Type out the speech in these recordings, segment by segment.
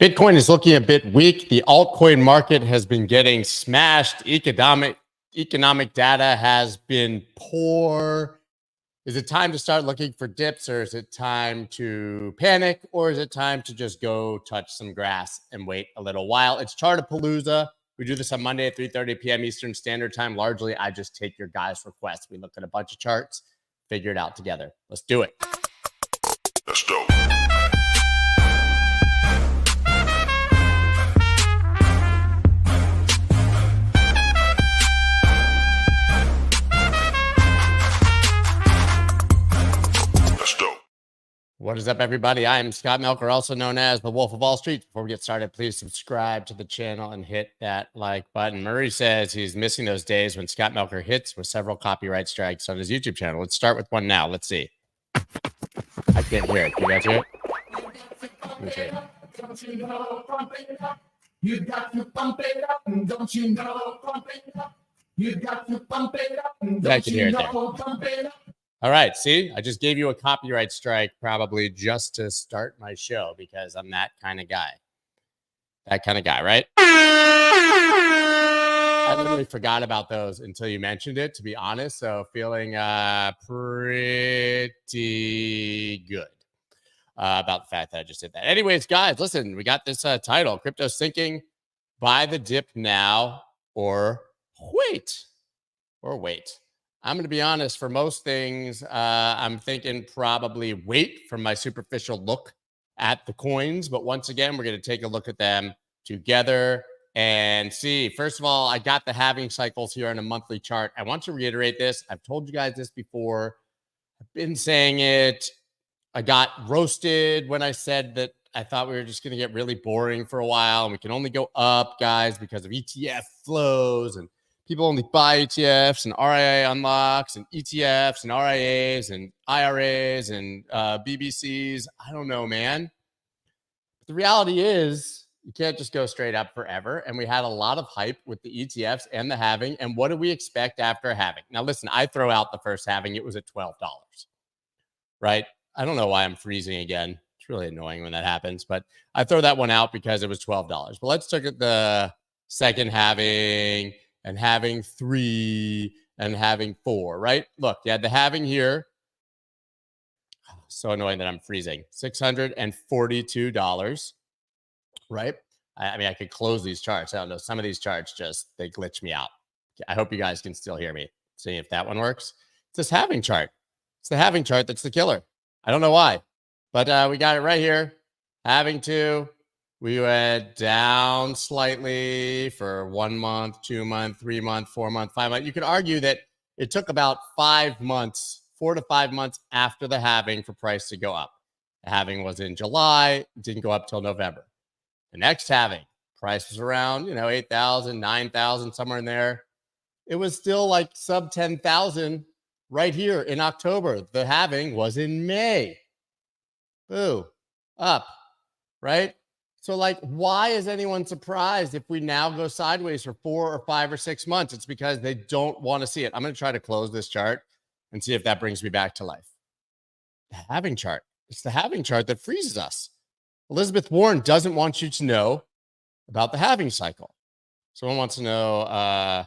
Bitcoin is looking a bit weak. The altcoin market has been getting smashed. Economic data has been poor. Is it time to start looking for dips, or is it time to panic, or is it time to just go touch some grass and wait a little while? It's Chartapalooza. We do this on Monday at 3:30 p.m. Eastern Standard Time. Largely, I just take your guys' requests. We look at a bunch of charts, figure it out together. Let's do it. Let's go. What is up, everybody? I am Scott Melker, also known as the Wolf of Wall Street. Before we get started, please subscribe to the channel and hit that like button. Murray says he's missing those days when Scott Melker hits with several copyright strikes on his YouTube channel. Let's start with one now. Let's see. I can't hear it. Can you guys hear it? Don't you know, pump it up. You got to pump it up. Don't you know, pump it up. You got to pump it up. Yeah, I can hear it there. Pump it up. All right, see, I just gave you a copyright strike probably just to start my show because I'm that kind of guy. That kind of guy, right? I literally forgot about those until you mentioned it, to be honest. So feeling pretty good about the fact that I just did that. Anyways, guys, listen, we got this title, Crypto Sinking, Buy the Dip Now or Wait. I'm going to be honest, for most things, I'm thinking probably wait from my superficial look at the coins. But once again, we're going to take a look at them together and see. First of all, I got the halving cycles here on a monthly chart. I want to reiterate this. I've told you guys this before. I've been saying it. I got roasted when I said that I thought we were just going to get really boring for a while. And we can only go up, guys, because of ETF flows and people only buy ETFs and RIA unlocks and ETFs and RIAs and IRAs and BBCs. I don't know, man. But the reality is you can't just go straight up forever. And we had a lot of hype with the ETFs and the halving. And what do we expect after a halving? Now, listen, I throw out the first halving. It was at $12, right? I don't know why I'm freezing again. It's really annoying when that happens. But I throw that one out because it was $12. But let's look at the second halving and having 3 and having 4, right? Look, you had the halving here. So annoying that I'm freezing. $642, right? I mean, I could close these charts. I don't know. Some of these charts they glitch me out. I hope you guys can still hear me. See if that one works. It's this halving chart. It's the halving chart that's the killer. I don't know why, but we got it right here. Halving 2. We went down slightly for 1 month, 2 month, 3 month, 4 month, 5 month. You could argue that it took about 5 months, 4 to 5 months after the halving for price to go up. The halving was in July, it didn't go up till November. The next halving, price was around, 8,000, 9,000, somewhere in there. It was still like sub 10,000 right here in October. The halving was in May. Boo, up, right? So, why is anyone surprised if we now go sideways for 4 or 5 or 6 months? It's because they don't want to see it. I'm going to try to close this chart and see if that brings me back to life. The halving chart. It's the halving chart that freezes us. Elizabeth Warren doesn't want you to know about the halving cycle. Someone wants to know,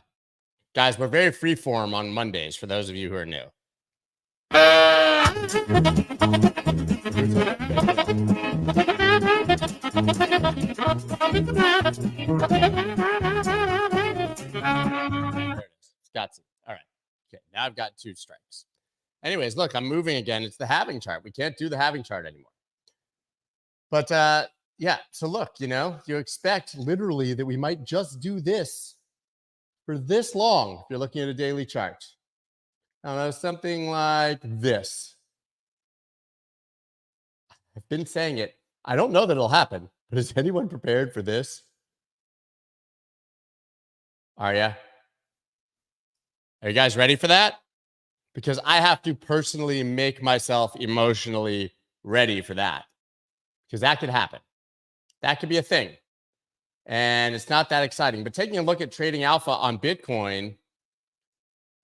guys, we're very freeform on Mondays for those of you who are new. There it is. Got it. All right. Okay. Now I've got 2 strikes. Anyways, look, I'm moving again. It's the halving chart. We can't do the halving chart anymore. But yeah. So look, you expect literally that we might just do this for this long. If you're looking at a daily chart, I don't know, something like this. I've been saying it. I don't know that it'll happen, but is anyone prepared for this? Are you? Are you guys ready for that? Because I have to personally make myself emotionally ready for that. Because that could happen. That could be a thing. And it's not that exciting. But taking a look at trading alpha on Bitcoin,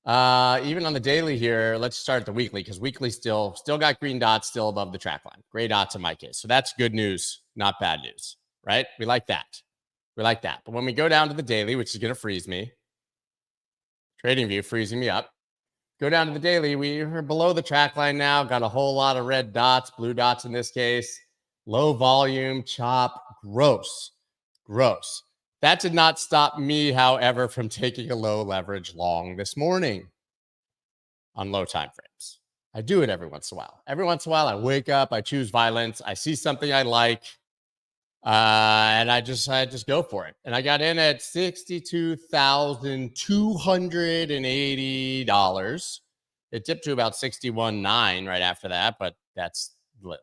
even on the daily here, let's start at the weekly, because weekly still got green dots still above the track line. Gray dots in my case. So that's good news, not bad news. right? We like that. We like that. But when we go down to the daily, which is going to freeze me, trading view freezing me up, go down to the daily, we are below the track line now, got a whole lot of red dots, blue dots in this case, low volume, chop, gross. That did not stop me, however, from taking a low leverage long this morning on low time frames. I do it every once in a while. Every once in a while, I wake up, I choose violence, I see something I like, and I just go for it. And I got in at $62,280. It dipped to about 61.9 right after that, but that's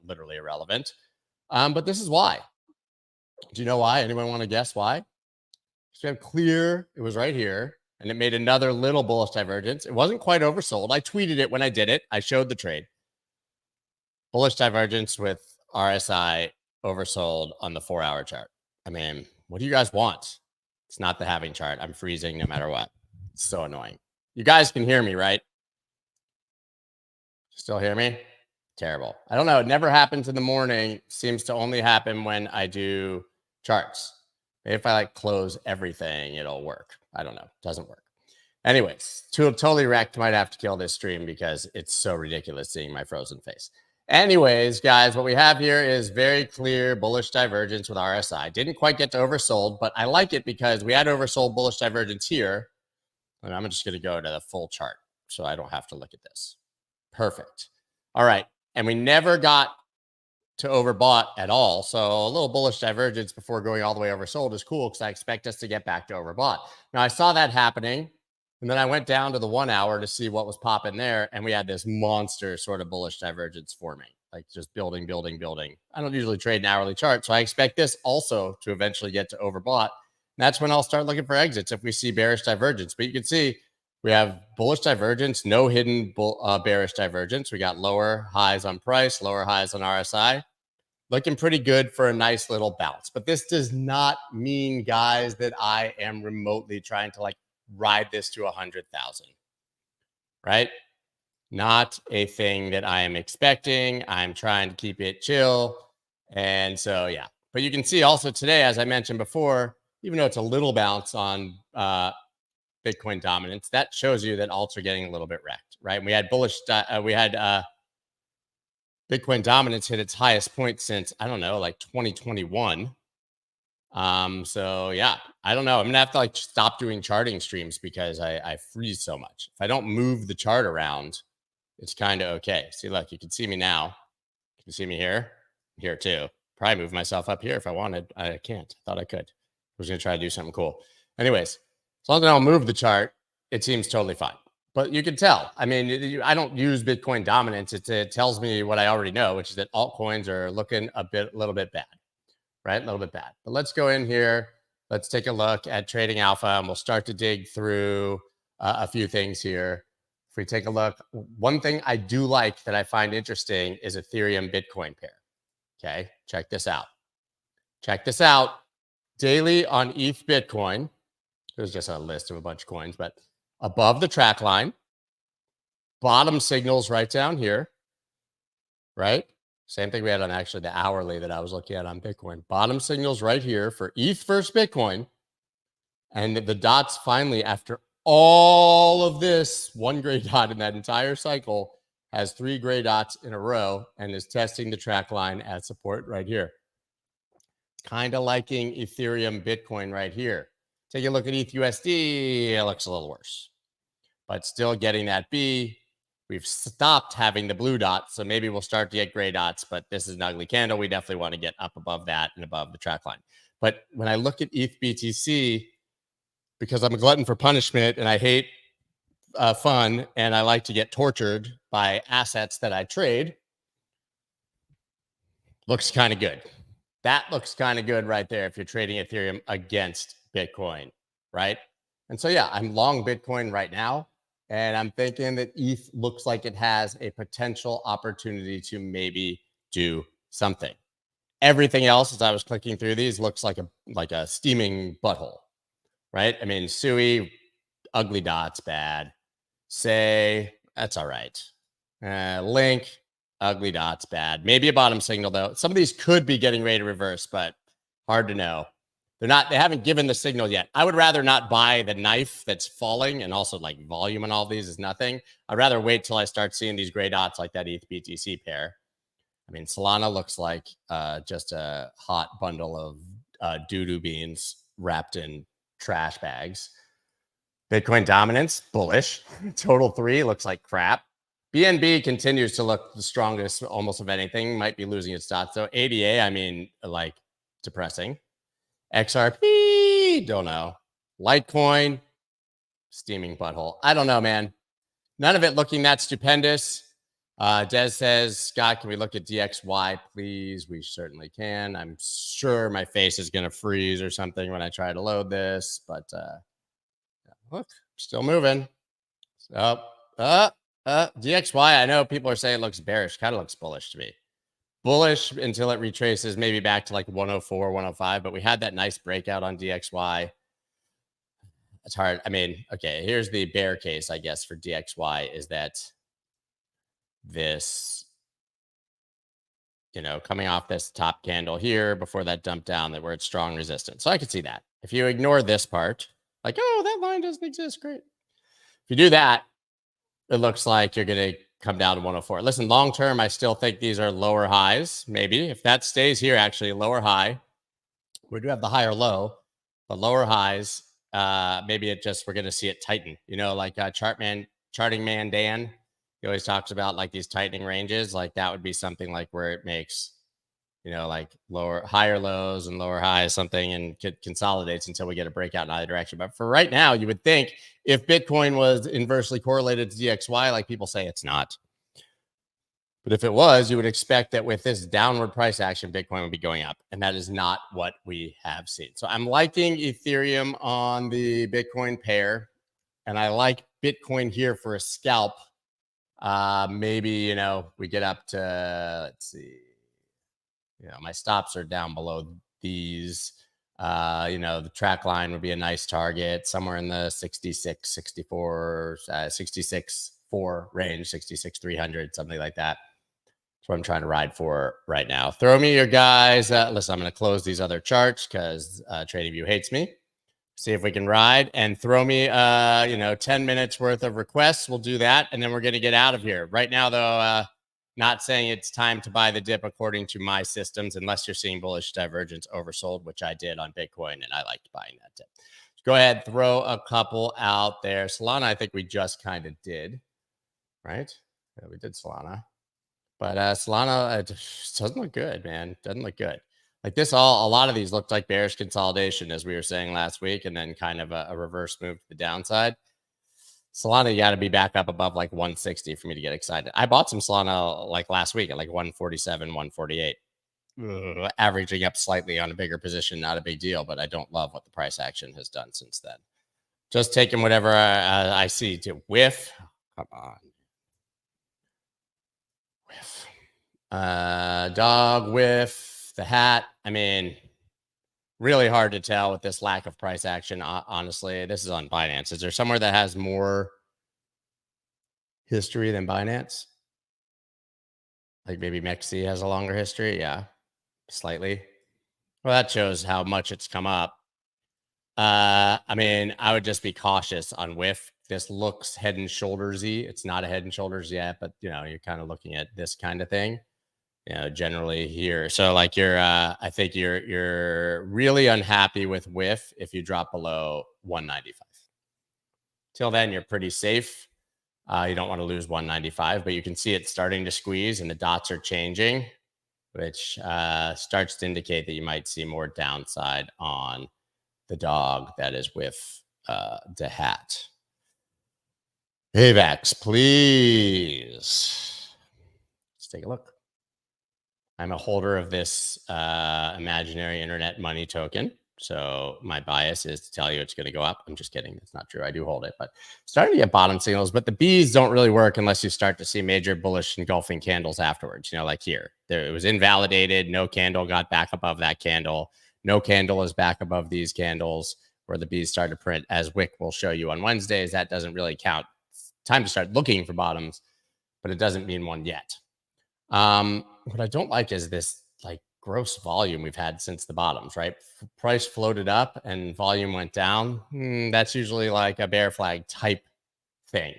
literally irrelevant. But this is why. Do you know why? Anyone want to guess why? So we have clear, it was right here, and it made another little bullish divergence. It wasn't quite oversold. I tweeted it when I did it. I showed the trade. Bullish divergence with RSI oversold on the 4-hour chart. I mean, what do you guys want? It's not the halving chart. I'm freezing no matter what. It's so annoying. You guys can hear me, right? Still hear me? Terrible. I don't know. It never happens in the morning. Seems to only happen when I do charts. Maybe if I like close everything, it'll work. I don't know. It doesn't work. Anyways, to have totally wrecked, might have to kill this stream because it's so ridiculous seeing my frozen face. Anyways, guys, what we have here is very clear bullish divergence with RSI. Didn't quite get to oversold, but I like it because we had oversold bullish divergence here. And I'm just going to go to the full chart so I don't have to look at this. Perfect. All right. And we never got to overbought at all. So a little bullish divergence before going all the way oversold is cool because I expect us to get back to overbought. Now I saw that happening, and then I went down to the 1 hour to see what was popping there, and we had this monster sort of bullish divergence forming, like just building. I don't usually trade an hourly chart, so I expect this also to eventually get to overbought. And that's when I'll start looking for exits if we see bearish divergence. But you can see we have bullish divergence, no hidden bearish divergence. We got lower highs on price, lower highs on RSI. Looking pretty good for a nice little bounce. But this does not mean, guys, that I am remotely trying to like ride this to 100,000, right? Not a thing that I am expecting. I'm trying to keep it chill. And so, yeah. But you can see also today, as I mentioned before, even though it's a little bounce on Bitcoin dominance, that shows you that alts are getting a little bit wrecked, right? We had bullish, Bitcoin dominance hit its highest point since, I don't know, like 2021. So yeah, I don't know. I'm gonna have to like stop doing charting streams because I freeze so much. If I don't move the chart around, it's kind of okay. See, look, you can see me now. You can see me here too. Probably move myself up here if I wanted. I can't. I thought I could. I was gonna try to do something cool. Anyways, as long as I don't move the chart, it seems totally fine. But you can tell. I mean, I don't use Bitcoin dominance. It tells me what I already know, which is that altcoins are looking a little bit bad, right? A little bit bad. But let's go in here. Let's take a look at Trading Alpha, and we'll start to dig through a few things here. If we take a look, one thing I do like that I find interesting is Ethereum Bitcoin pair. Okay, check this out. Check this out. Daily on ETH Bitcoin. There's just a list of a bunch of coins, but above the track line, bottom signals right down here, right? Same thing we had on actually the hourly that I was looking at on Bitcoin. Bottom signals right here for ETH versus Bitcoin. And the dots finally, after all of this, one gray dot in that entire cycle has 3 gray dots in a row and is testing the track line at support right here. Kind of liking Ethereum Bitcoin right here. Take a look at ETH USD. It looks a little worse, but still getting that B. We've stopped having the blue dots, so maybe we'll start to get gray dots, but this is an ugly candle. We definitely want to get up above that and above the track line. But when I look at ETH BTC, because I'm a glutton for punishment and I hate fun and I like to get tortured by assets that I trade, looks kind of good. That looks kind of good right there if you're trading Ethereum against Bitcoin, right? And so, yeah, I'm long Bitcoin right now. And I'm thinking that ETH looks like it has a potential opportunity to maybe do something. Everything else, as I was clicking through these, looks like a steaming butthole, right? I mean, Sui, ugly dots, bad. Say, that's all right. Link, ugly dots, bad. Maybe a bottom signal, though. Some of these could be getting ready to reverse, but Hard to know. They haven't given the signal yet. I would rather not buy the knife that's falling, and also like volume and all these is nothing. I'd rather wait till I start seeing these gray dots like that ETH BTC pair. I mean, Solana looks like just a hot bundle of doo-doo beans wrapped in trash bags. Bitcoin dominance, bullish. Total 3 looks like crap. BNB continues to look the strongest almost of anything. Might be losing its dots though. ADA, I mean, like depressing. XRP, don't know. Litecoin, steaming butthole. I don't know, man. None of it looking that stupendous. Des says, Scott, can we look at DXY, please? We certainly can. I'm sure my face is going to freeze or something when I try to load this, but look, still moving. DXY, I know people are saying it looks bearish. Kind of looks bullish to me. Bullish until it retraces maybe back to like 104, 105, but we had that nice breakout on DXY. It's hard. I mean, okay, here's the bear case, I guess, for DXY is that this, coming off this top candle here before that dump down, that we're at strong resistance. So I could see that. If you ignore this part, like, oh, that line doesn't exist, great. If you do that, it looks like you're going to come down to 104. Listen, long term, I still think these are lower highs. Maybe if that stays here, actually lower high. We do have the higher low, but lower highs. Maybe we're going to see it tighten. Like charting man Dan, he always talks about like these tightening ranges. Like that would be something like where it makes, like higher lows and lower highs, something, and consolidates until we get a breakout in either direction. But for right now, you would think if Bitcoin was inversely correlated to DXY, like people say, it's not. But if it was, you would expect that with this downward price action, Bitcoin would be going up. And that is not what we have seen. So I'm liking Ethereum on the Bitcoin pair. And I like Bitcoin here for a scalp. Maybe, we get up to, let's see. My stops are down below these. The track line would be a nice target somewhere in the 66, 64, 66, 4 range, 66, 300, something like that. That's what I'm trying to ride for right now. Throw me your guys. Listen, I'm going to close these other charts because TradingView hates me. See if we can ride and throw me, 10 minutes worth of requests. We'll do that. And then we're going to get out of here right now, though. Not saying it's time to buy the dip according to my systems, unless you're seeing bullish divergence oversold, which I did on Bitcoin, and I liked buying that dip. Go ahead, throw a couple out there. Solana, I think we just kind of did, right? Yeah, we did Solana. But Solana doesn't look good, man. Doesn't look good. Like this, a lot of these looked like bearish consolidation, as we were saying last week, and then kind of a reverse move to the downside. Solana, you got to be back up above like 160 for me to get excited. I bought some Solana like last week at like 147, 148, averaging up slightly on a bigger position. Not a big deal, but I don't love what the price action has done since then. Just taking whatever I see to whiff. Come on. Whiff. Dog whiff. The hat. I mean, really hard to tell with this lack of price action. Honestly, this is on Binance. Is there somewhere that has more history than Binance? Like maybe Mexi has a longer history. Yeah, slightly. Well, that shows how much it's come up. I mean, I would just be cautious on whiff. This looks head and shoulders-y. It's not a head and shoulders yet, but you're kind of looking at this kind of thing. Generally here. So like I think you're really unhappy with whiff if you drop below 195. Till then, you're pretty safe. You don't want to lose 195, but you can see it starting to squeeze and the dots are changing, which starts to indicate that you might see more downside on the dog that is with the hat. AVAX, please. Let's take a look. I'm a holder of this imaginary internet money token. So my bias is to tell you it's going to go up. I'm just kidding. That's not true. I do hold it, but starting to get bottom signals. But the Bs don't really work unless you start to see major bullish engulfing candles afterwards. Like here. It was invalidated. No candle got back above that candle. No candle is back above these candles where the Bs start to print, as Wick will show you on Wednesdays. That doesn't really count. It's time to start looking for bottoms, but it doesn't mean one yet. What I don't like is this like gross volume we've had since the bottoms, right? Price floated up and volume went down. That's usually like a bear flag type thing,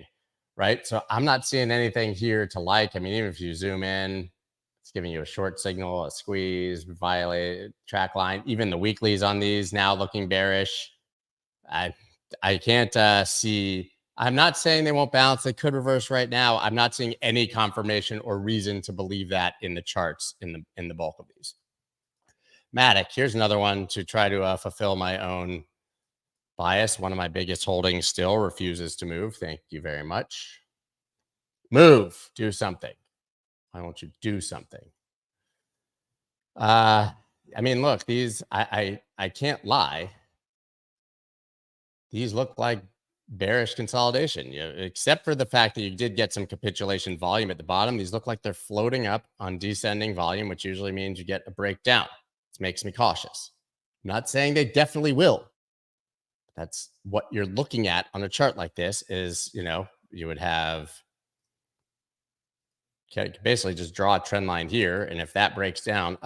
right? So I'm not seeing anything here to like. I mean, even if you zoom in, it's giving you a short signal, a squeeze, violate track line. Even the weeklies on these now looking bearish. I can't see. I'm not saying they won't bounce. They could reverse right now. I'm not seeing any confirmation or reason to believe that in the charts in the bulk of these. Matic, here's another one to try to fulfill my own bias. One of my biggest holdings still refuses to move. Thank you very much. Move. Do something. Why won't you do something? I mean, look, these I can't lie. These look like bearish consolidation, except for the fact that you did get some capitulation volume at the bottom. These look like they're floating up on descending volume, which usually means you get a breakdown. This makes me cautious. I'm not saying they definitely will. That's what you're looking at on a chart like this is, you would have basically just draw a trend line here. And if that breaks down,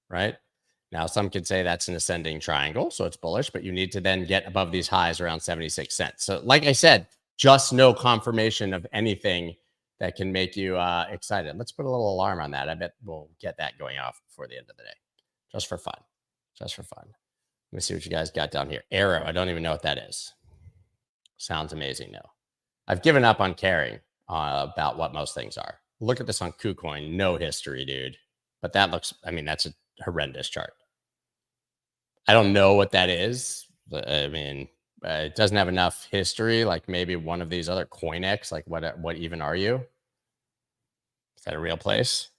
right? Now, some could say that's an ascending triangle, so it's bullish, but you need to then get above these highs around 76 cents. So like I said, just no confirmation of anything that can make you excited. Let's put a little alarm on that. I bet we'll get that going off before the end of the day. Just for fun. Just for fun. Let me see what you guys got down here. Arrow. I don't even know what that is. Sounds amazing, though. I've given up on caring about what most things are. Look at this on KuCoin. No history, dude. But that looks, I mean, that's a horrendous chart. I don't know what that is. I mean, it doesn't have enough history. Like maybe one of these other CoinX. Like what even are you? Is that a real place?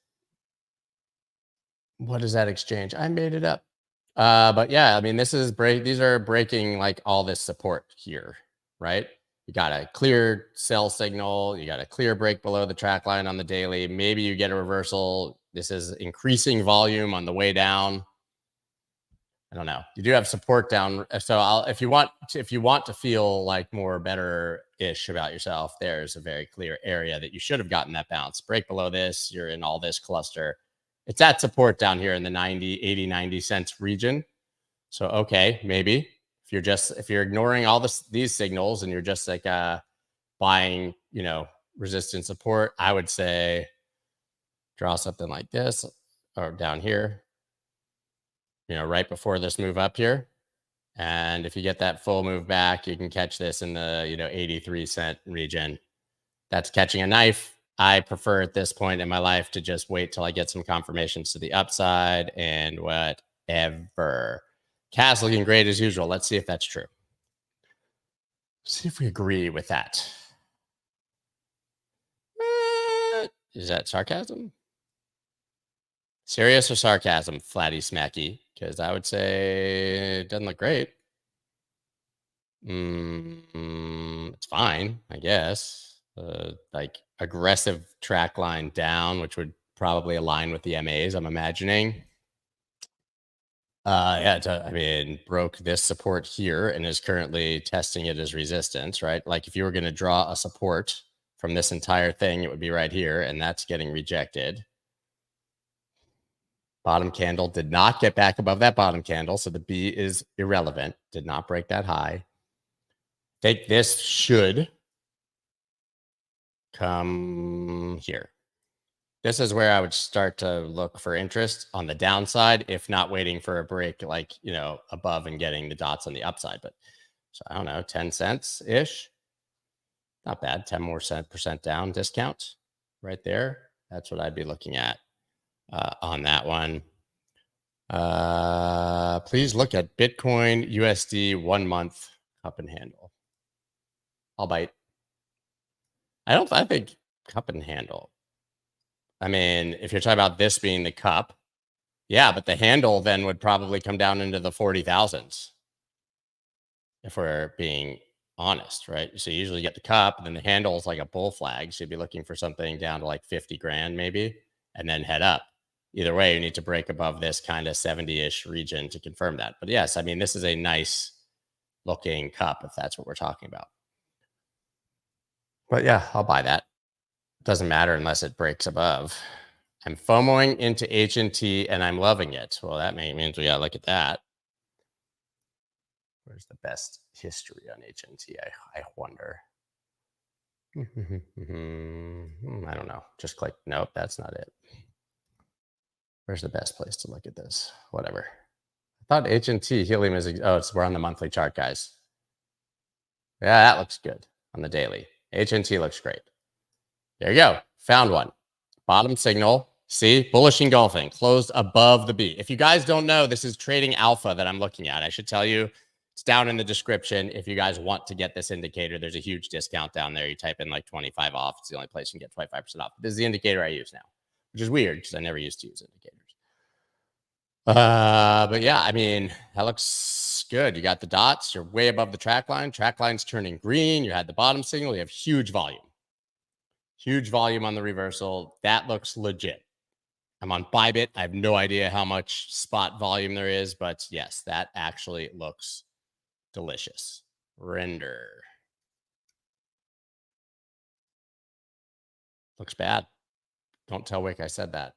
What is that exchange? I made it up. But yeah, I mean, these are breaking like all this support here, right? You got a clear sell signal. You got a clear break below the track line on the daily. Maybe you get a reversal. This is increasing volume on the way down. I don't know. You do have support down. So if you want to feel like more better-ish about yourself, there's a very clear area that you should have gotten that bounce. Break below this, you're in all this cluster. It's at support down here in the 80, 90 cents region. So, okay, maybe if you're ignoring all these signals and you're just like buying, resistance support, I would say draw something like this or down here. Right before this move up here. And if you get that full move back, you can catch this in the, 83 cent region. That's catching a knife. I prefer at this point in my life to just wait till I get some confirmations to the upside and whatever. Cass looking great as usual. Let's see if that's true. See if we agree with that. Is that sarcasm? Serious or sarcasm, Flatty Smacky? Because I would say it doesn't look great. It's fine, I guess. Like aggressive track line down, which would probably align with the MAs, I'm imagining. Broke this support here and is currently testing it as resistance, right? Like if you were going to draw a support from this entire thing, it would be right here, and that's getting rejected. Bottom candle did not get back above that bottom candle, so the B is irrelevant. Did not break that high. I think this should come here. This is where I would start to look for interest on the downside, if not waiting for a break like, above and getting the dots on the upside. But so I don't know, 10 cents-ish. Not bad. 10 more percent down discount right there. That's what I'd be looking at. On that one. Please look at Bitcoin USD 1 month cup and handle. I'll bite. I think cup and handle. I mean, if you're talking about this being the cup, yeah, but the handle then would probably come down into the 40,000s. If we're being honest, right? So you usually get the cup, and then the handle is like a bull flag. So you'd be looking for something down to like 50 grand maybe, and then head up. Either way, you need to break above this kind of 70-ish region to confirm that. But yes, I mean, this is a nice looking cup if that's what we're talking about. But yeah, I'll buy that. Doesn't matter unless it breaks above. I'm FOMOing into HNT and I'm loving it. Well, that means we got to look at that. Where's the best history on HNT? I wonder. I don't know. Just click. Nope, that's not it. Where's the best place to look at this? Whatever. I thought HNT helium is. Oh, we're on the monthly chart, guys. Yeah, that looks good on the daily. HNT looks great. There you go. Found one. Bottom signal. See, bullish engulfing, closed above the B. If you guys don't know, this is trading alpha that I'm looking at. I should tell you, it's down in the description. If you guys want to get this indicator, there's a huge discount down there. You type in like 25 off. It's the only place you can get 25% off. This is the indicator I use now, which is weird because I never used to use indicators. But yeah, I mean, that looks good. You got the dots. You're way above the track line. Track line's turning green. You had the bottom signal. You have huge volume. Huge volume on the reversal. That looks legit. I'm on Bybit. I have no idea how much spot volume there is, but yes, that actually looks delicious. Render. Looks bad. Don't tell Wick I said that.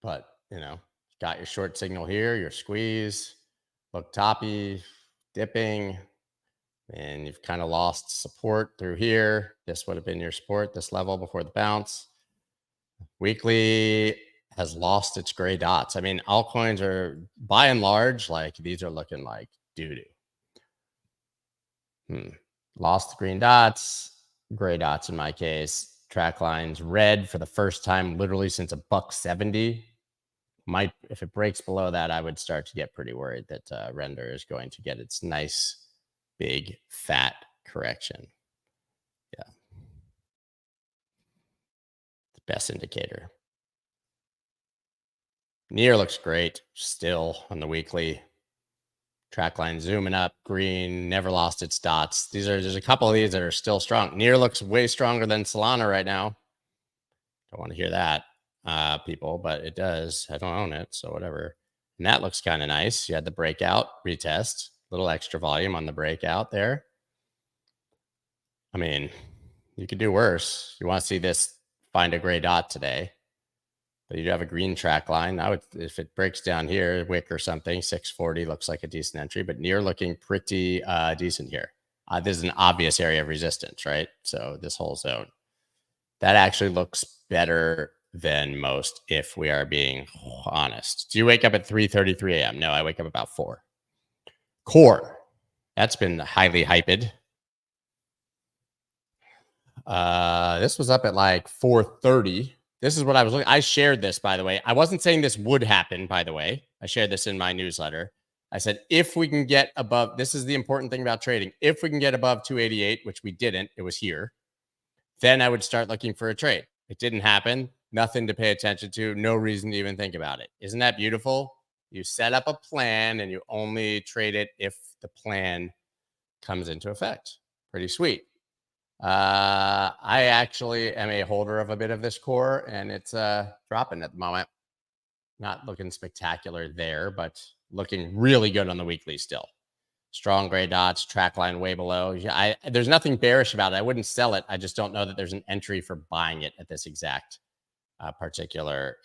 But, you know, got your short signal here, your squeeze, look toppy, dipping, and you've kind of lost support through here. This would have been your support, this level before the bounce. Weekly has lost its gray dots. I mean, altcoins are by and large, like these are looking like doo-doo. Lost the green dots, gray dots in my case. Track lines red for the first time literally since $1.70. Might, if it breaks below that, I would start to get pretty worried that render is going to get its nice big fat correction. Yeah. The best indicator. Near looks great still on the weekly. Track line zooming up, green, never lost its dots. There's a couple of these that are still strong. Near looks way stronger than Solana right now. Don't want to hear that, people, but it does. I don't own it, so whatever. And that looks kind of nice. You had the breakout, retest, little extra volume on the breakout there. I mean, you could do worse. You want to see this find a gray dot today. But you have a green track line. I would, if it breaks down here, wick or something, 640 looks like a decent entry, but near looking pretty decent here. This is an obvious area of resistance, right? So this whole zone. That actually looks better than most if we are being honest. Do you wake up at 3:33 a.m.? No, I wake up about 4. Core. That's been highly hyped. This was up at like 4:30. This is what I was looking. I shared this, by the way. I wasn't saying this would happen, by the way. I shared this in my newsletter. I said, if we can get above, this is the important thing about trading. If we can get above 288, which we didn't, it was here, then I would start looking for a trade. It didn't happen. Nothing to pay attention to. No reason to even think about it. Isn't that beautiful? You set up a plan and you only trade it if the plan comes into effect. Pretty sweet. I actually am a holder of a bit of this core, and it's dropping at the moment. Not looking spectacular there, but looking really good on the weekly still. Strong gray dots, track line way below. There's nothing bearish about it. I wouldn't sell it. I just don't know that there's an entry for buying it at this exact particular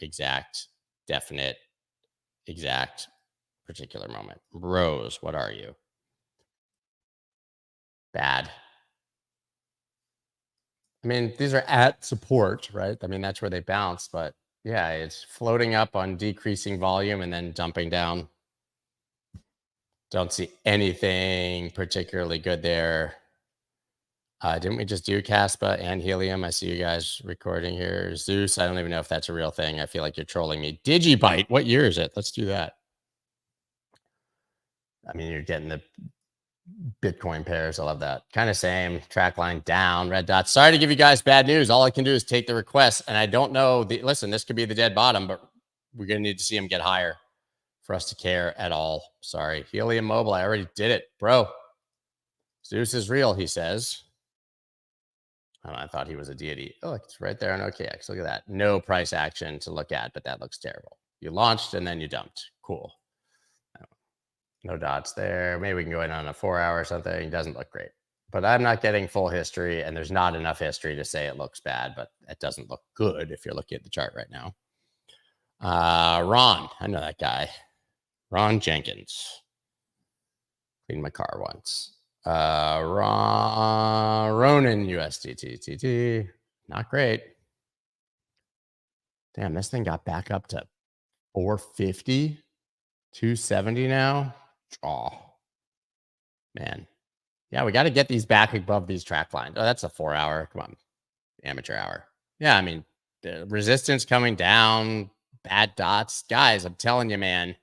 particular moment. Rose, what are you? Bad. I mean, these are at support, right? I mean, that's where they bounce, but yeah, it's floating up on decreasing volume and then dumping down. Don't see anything particularly good there. Didn't we just do Caspa and Helium? I see you guys recording here. Zeus, I don't even know if that's a real thing. I feel like you're trolling me. Digibyte, what year is it? Let's do that. I mean, you're getting the Bitcoin pairs. I love that. Kind of same. Track line down, red dots. Sorry to give you guys bad news. All I can do is take the request, and I don't know. Listen, this could be the dead bottom, but we're going to need to see them get higher for us to care at all. Sorry. Helium Mobile, I already did it. Bro, Zeus is real, he says. I thought he was a deity. Oh, it's right there on OKX. Look at that. No price action to look at, but that looks terrible. You launched and then you dumped. Cool. No dots there. Maybe we can go in on a 4 hour or something. It doesn't look great. but I'm not getting full history, and there's not enough history to say it looks bad, but it doesn't look good if you're looking at the chart right now. Ron, I know that guy. Ron Jenkins. Cleaned my car once. Ronan USDT. Not great. Damn, this thing got back up to 450, 270 now. Oh, man. Yeah, we got to get these back above these track lines. Oh, that's a 4 hour. Come on. Amateur hour. Yeah, I mean, the resistance coming down, bad dots. Guys, I'm telling you, man.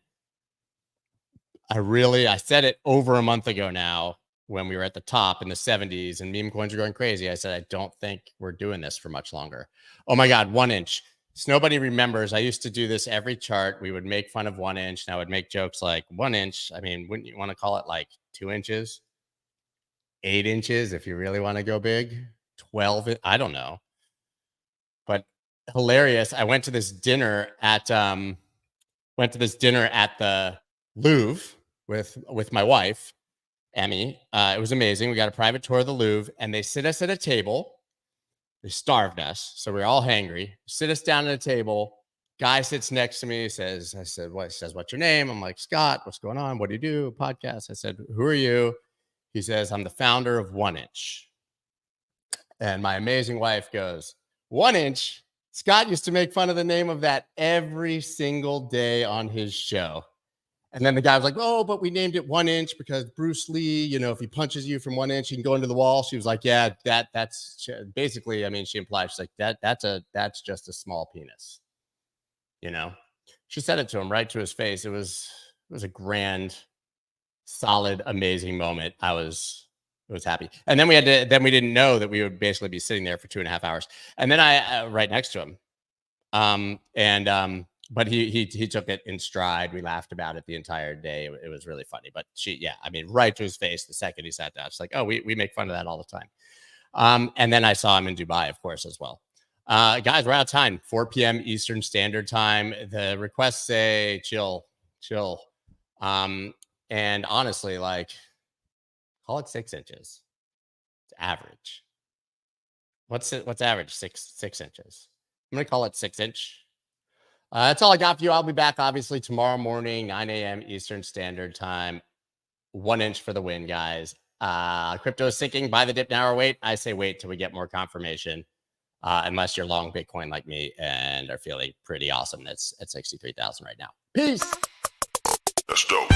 I said it over a month ago now when we were at the top in the 70s and meme coins are going crazy. I said, I don't think we're doing this for much longer. Oh my God, 1 inch. So nobody remembers. I used to do this every chart. We would make fun of 1 inch and I would make jokes like 1 inch. I mean, wouldn't you want to call it like 2 inches? 8 inches if you really want to go big? 12, I don't know. But hilarious. I went to this dinner at the Louvre with my wife, Emmy. It was amazing. We got a private tour of the Louvre, and they sit us at a table. They starved us, so we're all hangry. Sit us down at a table. Guy sits next to me. He says, what's your name? I'm like, Scott. What's going on? What do you do? Podcast. I said, who are you? He says, I'm the founder of 1 inch. And my amazing wife goes, 1 inch? Scott used to make fun of the name of that every single day on his show. And then the guy was like, oh, but we named it 1 inch because Bruce Lee, you know, if he punches you from 1 inch, you can go into the wall. She was like, yeah, that's basically, I mean, she implied, she's like, that's just a small penis. You know, she said it to him right to his face. It was a grand, solid, amazing moment. I was happy. And then we didn't know that we would basically be sitting there for 2.5 hours. And then I right next to him. But he took it in stride. We laughed about it the entire day. It was really funny. But I mean, right to his face the second he sat down. It's like, oh, we make fun of that all the time. And then I saw him in Dubai, of course, as well. Guys, we're out of time. 4 p.m. Eastern Standard Time. The requests say chill. And honestly, like, call it 6 inches. It's average. What's average? Six inches. I'm gonna call it 6 inch. That's all I got for you. I'll be back obviously tomorrow morning, 9 a.m. Eastern Standard Time. 1 inch for the win, guys. Crypto is sinking. Buy the dip now or wait. I say wait till we get more confirmation. Unless you're long Bitcoin like me and are feeling pretty awesome. That's at 63,000 right now. Peace. That's dope.